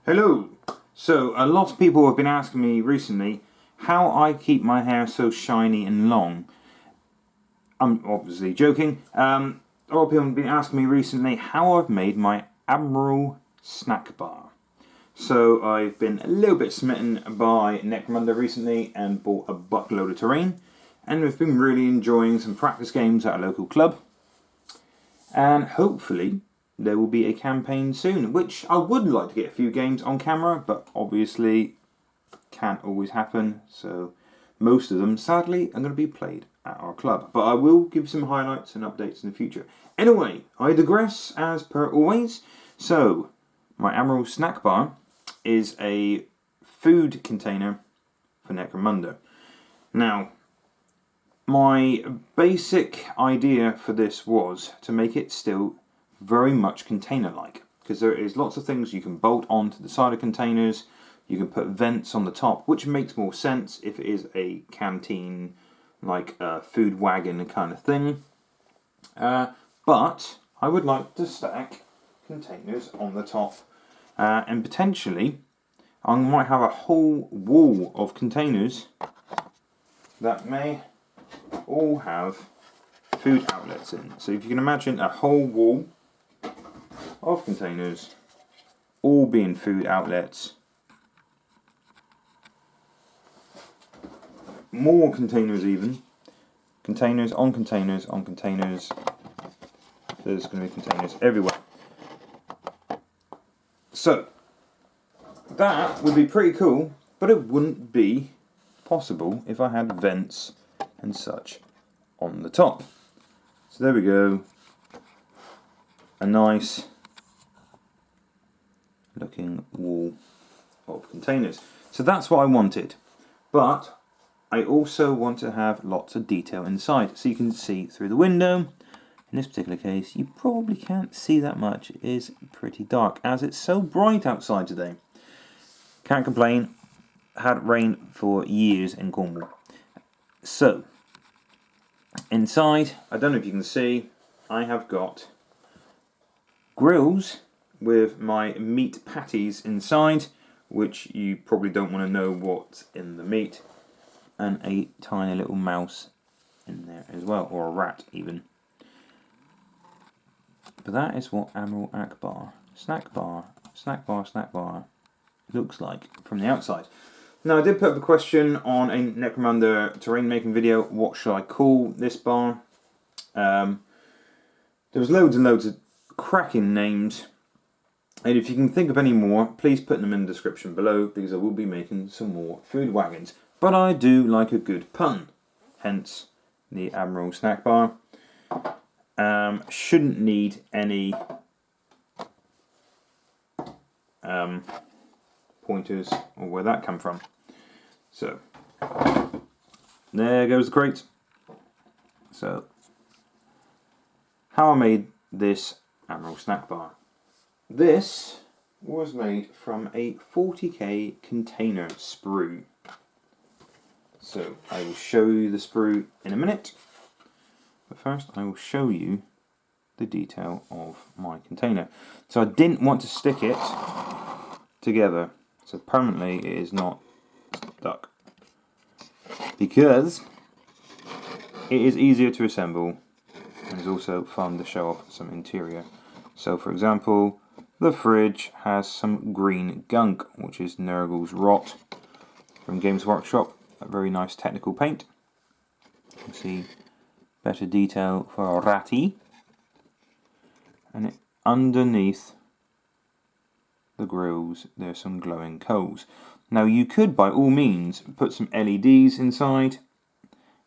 Hello! So, a lot of people have been asking me recently how I keep my hair so shiny and long. I'm obviously joking. A lot of people have been asking me recently how I've made my Admiral Snackbar. So, I've been a little bit smitten by Necromunda recently and bought a buttload of terrain. And we've been really enjoying some practice games at a local club. And hopefully there will be a campaign soon, which I would like to get a few games on camera, but obviously can't always happen, so most of them, sadly, are going to be played at our club. But I will give some highlights and updates in the future. Anyway, I digress as per always. So, my Admiral Snackbar is a food container for Necromunda. Now, my basic idea for this was to make it still very much container-like, because there is lots of things you can bolt onto the side of containers. You can put vents on the top, which makes more sense if it is a canteen, like a food wagon kind of thing. But I would like to stack containers on the top, and potentially I might have a whole wall of containers that may all have food outlets in. So if you can imagine a whole wall of containers all being food outlets, more containers even, containers on containers on containers, there's going to be containers everywhere. So that would be pretty cool, but it wouldn't be possible if I had vents and such on the top. So there we go, a nice looking wall of containers. So that's what I wanted, but I also want to have lots of detail inside, so you can see through the window. In this particular case, you probably can't see that much. It is pretty dark, as it's so bright outside today. Can't complain. Had rain for years in Cornwall. So, inside, I don't know if you can see, I have got grills with my meat patties inside, which you probably don't want to know what's in the meat, and a tiny little mouse in there as well, or a rat even. But that is what Admiral Snackbar looks like from the outside. Now, I did put up a question on a Necromunda terrain making video, what should I call this bar? There was loads and loads of cracking names, and if you can think of any more, please put them in the description below, because I will be making some more food wagons. But I do like a good pun, hence the Admiral Snackbar. Shouldn't need any pointers or where that come from. So there goes the crate. So how I made this Admiral Snackbar. This was made from a 40k container sprue. So I will show you the sprue in a minute, but first I will show you the detail of my container. So I didn't want to stick it together, so permanently it is not stuck, because it is easier to assemble and is also fun to show off some interior. So for example, the fridge has some green gunk, which is Nurgle's Rot from Games Workshop, a very nice technical paint. You can see better detail for Ratty. And underneath the grills there's some glowing coals. Now you could by all means put some LEDs inside,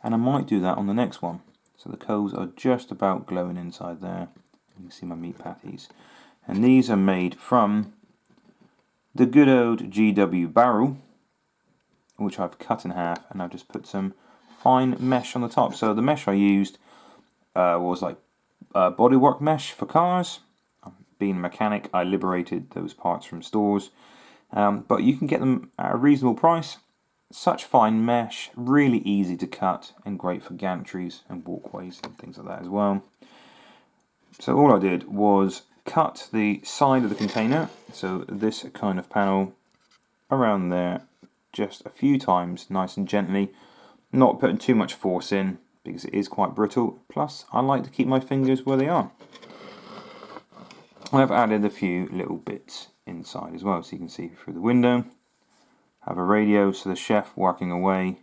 and I might do that on the next one. So the coals are just about glowing inside there. You can see my meat patties. And these are made from the good old GW barrel, which I've cut in half, and I've just put some fine mesh on the top. So the mesh I used was like bodywork mesh for cars. Being a mechanic, I liberated those parts from stores, but you can get them at a reasonable price. Such fine mesh, really easy to cut, and great for gantries and walkways and things like that as well. So all I did was cut the side of the container, so this kind of panel around there, just a few times, nice and gently, not putting too much force in because it is quite brittle. Plus, I like to keep my fingers where they are. I've added a few little bits inside as well, so you can see through the window. Have a radio, so the chef working away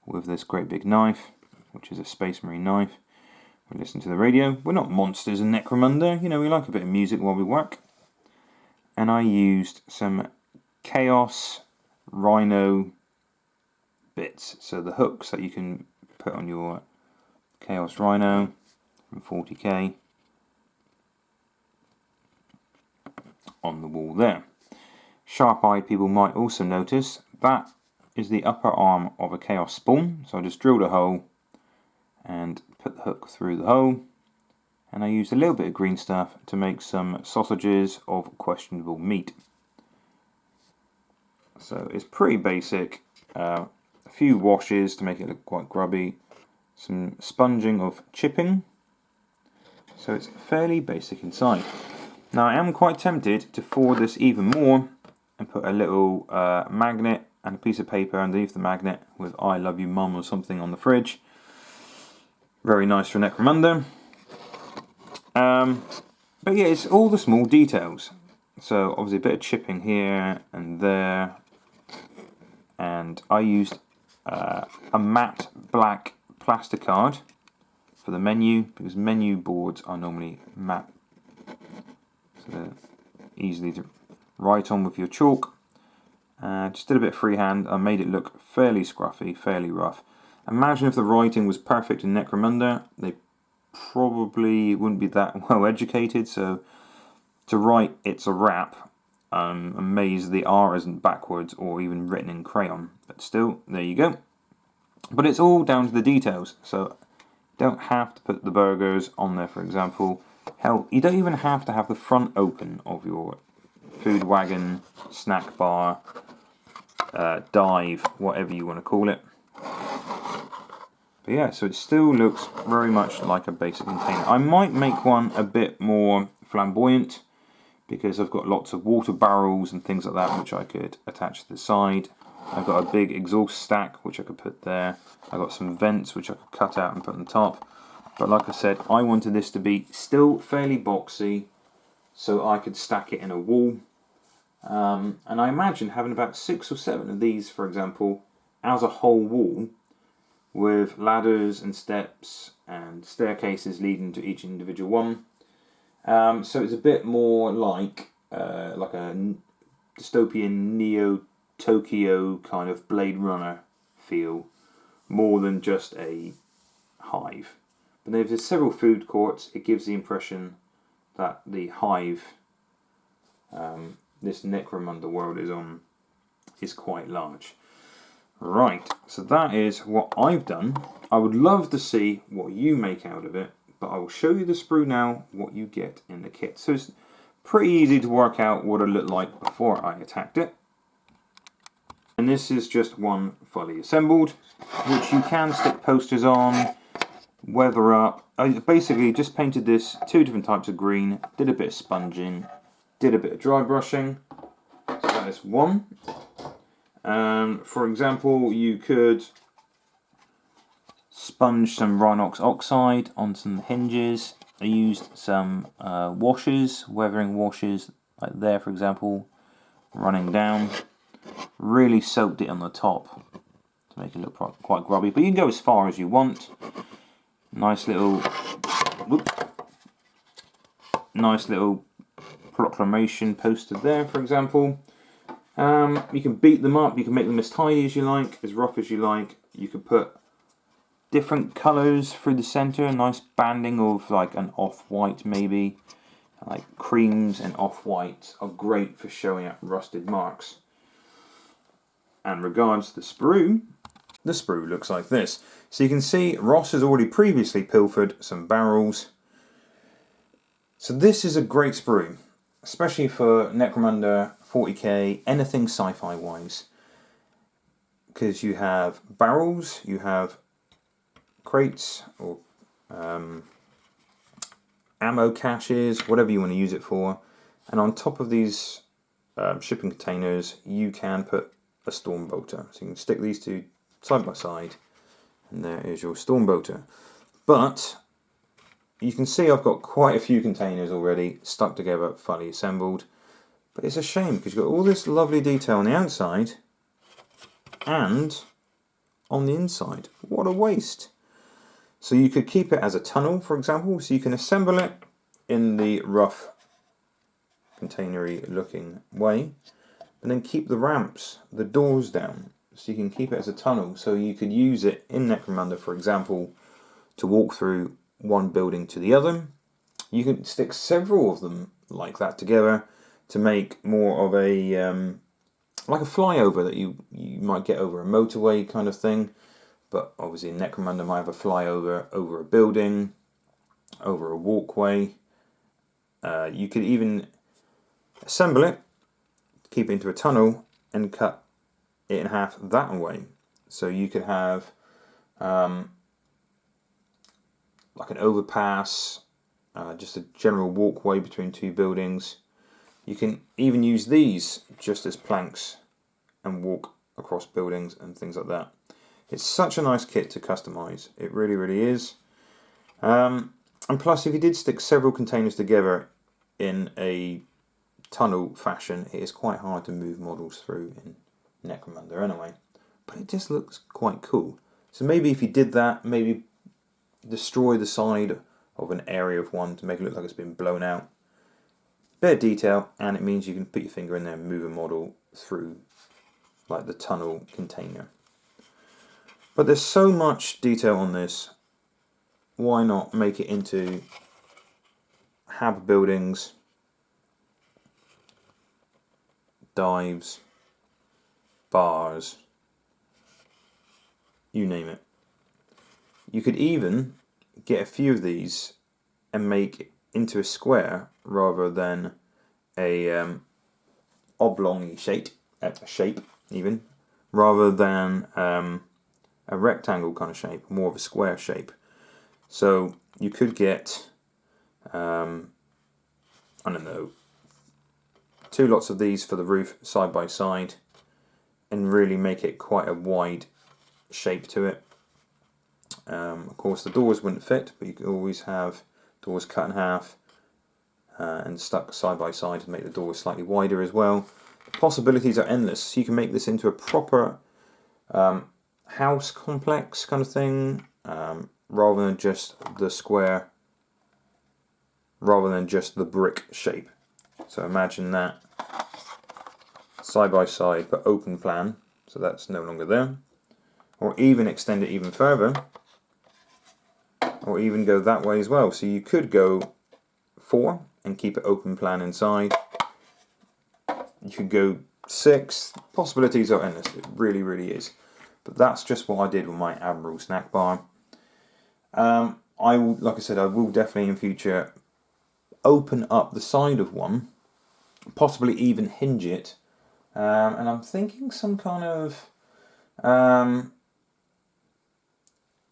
with this great big knife, which is a Space Marine knife. We listen to the radio. We're not monsters in Necromunda, you know, we like a bit of music while we work. And I used some Chaos Rhino bits, so the hooks that you can put on your Chaos Rhino from 40k on the wall there. Sharp-eyed people might also notice that is the upper arm of a Chaos Spawn, so I just drilled a hole and put the hook through the hole, and I used a little bit of green stuff to make some sausages of questionable meat. So it's pretty basic. A few washes to make it look quite grubby, some sponging of chipping, so it's fairly basic inside. Now I am quite tempted to forward this even more and put a little magnet and a piece of paper underneath the magnet with "I love you mum" or something on the fridge. Very nice for Necromunda. But yeah, it's all the small details. So obviously a bit of chipping here and there, and I used a matte black plastic card for the menu because menu boards are normally matte, so they're easily to write on with your chalk. Just did a bit of freehand. I made it look fairly scruffy, fairly rough. Imagine if the writing was perfect in Necromunda, they probably wouldn't be that well educated, so to write "it's a wrap", I'm amazed the R isn't backwards or even written in crayon, but still, there you go. But it's all down to the details, so don't have to put the burgers on there, for example. Hell, you don't even have to have the front open of your food wagon, snack bar, dive, whatever you want to call it. But yeah, so it still looks very much like a basic container. I might make one a bit more flamboyant because I've got lots of water barrels and things like that which I could attach to the side. I've got a big exhaust stack which I could put there. I've got some vents which I could cut out and put on top. But like I said, I wanted this to be still fairly boxy so I could stack it in a wall. And I imagine having about 6 or 7 of these, for example, as a whole wall, with ladders and steps and staircases leading to each individual one. So it's a bit more like a dystopian Neo-Tokyo kind of Blade Runner feel, more than just a hive. But if there's several food courts, it gives the impression that the hive this Necromunda world is quite large. Right, so that is what I've done. I would love to see what you make out of it, but I will show you the sprue now, what you get in the kit. So it's pretty easy to work out what it looked like before I attacked it. And this is just one fully assembled, which you can stick posters on, weather up. I basically just painted this 2 different types of green, did a bit of sponging, did a bit of dry brushing. So that is one. For example, you could sponge some Rhinox oxide on some hinges. I used some washers, weathering washers, like there for example, running down. Really soaked it on the top to make it look quite grubby, but you can go as far as you want. Nice little proclamation poster there, for example. You can beat them up, you can make them as tidy as you like, as rough as you like. You could put different colours through the centre, a nice banding of like an off-white maybe. Like creams and off-whites are great for showing up rusted marks. And regards to the sprue looks like this. So you can see Ross has already previously pilfered some barrels. So this is a great sprue, especially for Necromunda 40k, anything sci-fi wise. Because you have barrels, you have crates or ammo caches, whatever you want to use it for. And on top of these shipping containers, you can put a storm bolter. So you can stick these two side by side, and there is your storm bolter. But you can see I've got quite a few containers already stuck together, fully assembled. But it's a shame because you've got all this lovely detail on the outside and on the inside. What a waste. So you could keep it as a tunnel, for example, so you can assemble it in the rough containery looking way, and then keep the ramps, the doors down, so you can keep it as a tunnel. So you could use it in Necromunda, for example, to walk through one building to the other. You can stick several of them like that together to make more of a like a flyover that you might get over a motorway kind of thing. But obviously Necromunda might have a flyover over a building, over a walkway. You could even assemble it, keep it into a tunnel, and cut it in half that way. So you could have like an overpass, just a general walkway between two buildings. You can even use these just as planks and walk across buildings and things like that. It's such a nice kit to customize. It really, really is. And plus, if you did stick several containers together in a tunnel fashion, it is quite hard to move models through in Necromunda anyway. But it just looks quite cool. So maybe if you did that, maybe destroy the side of an area of one to make it look like it's been blown out. Bit of detail, and it means you can put your finger in there and move a model through like the tunnel container. But there's so much detail on this, why not make it into hab buildings, dives, bars, you name it. You could even get a few of these and make it into a square rather than a oblong shape even, rather than a rectangle kind of shape, more of a square shape. So you could get, I don't know, 2 lots of these for the roof side by side and really make it quite a wide shape to it. Of course the doors wouldn't fit, but you could always have doors cut in half and stuck side by side to make the doors slightly wider as well. The possibilities are endless. So you can make this into a proper house complex kind of thing, rather than just the square, rather than just the brick shape. So imagine that side by side but open plan, so that's no longer there. Or even extend it even further, or even go that way as well. So you could go 4 and keep it open plan inside. You could go 6. Possibilities are endless. It really, really is. But that's just what I did with my Admiral Snackbar. Like I said, I will definitely in future open up the side of one, possibly even hinge it. And I'm thinking some kind of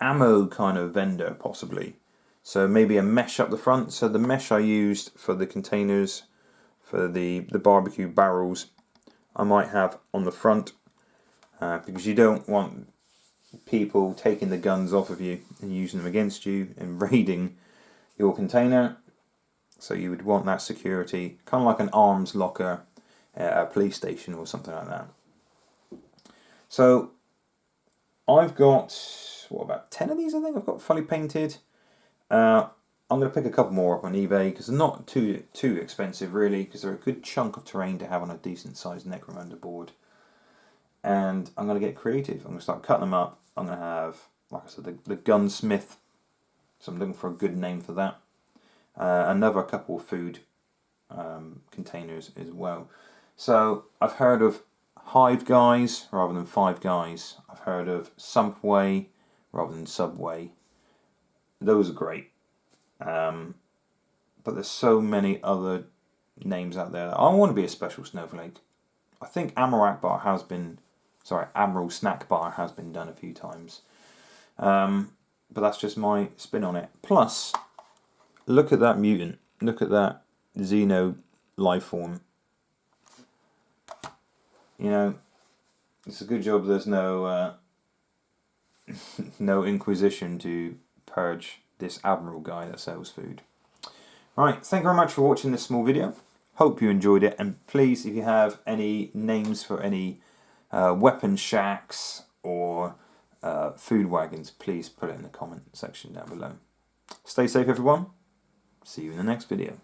ammo kind of vendor possibly. So maybe a mesh up the front. So the mesh I used for the containers, for the barbecue barrels, I might have on the front, because you don't want people taking the guns off of you and using them against you and raiding your container. So you would want that security, kind of like an arms locker at a police station or something like that. So I've got, about 10 of these I think I've got fully painted. I'm going to pick a couple more up on eBay because they're not too expensive really, because they're a good chunk of terrain to have on a decent sized Necromunda board. And I'm going to get creative. I'm going to start cutting them up. I'm going to have, like I said, the gunsmith. So I'm looking for a good name for that. Another couple of food containers as well. So I've heard of Hive Guys rather than Five Guys. I've heard of Subway rather than Subway. Those are great. But there's so many other names out there. I want to be a special snowflake. I think Admiral Snackbar has been done a few times. But that's just my spin on it. Plus, Look at that mutant. Look at that xeno life form. You know, it's a good job there's no no Inquisition to purge this Admiral guy that sells food. Right, thank you very much for watching this small video. Hope you enjoyed it, and please, if you have any names for any weapon shacks or food wagons, please put it in the comment section down below. Stay safe, everyone. See you in the next video.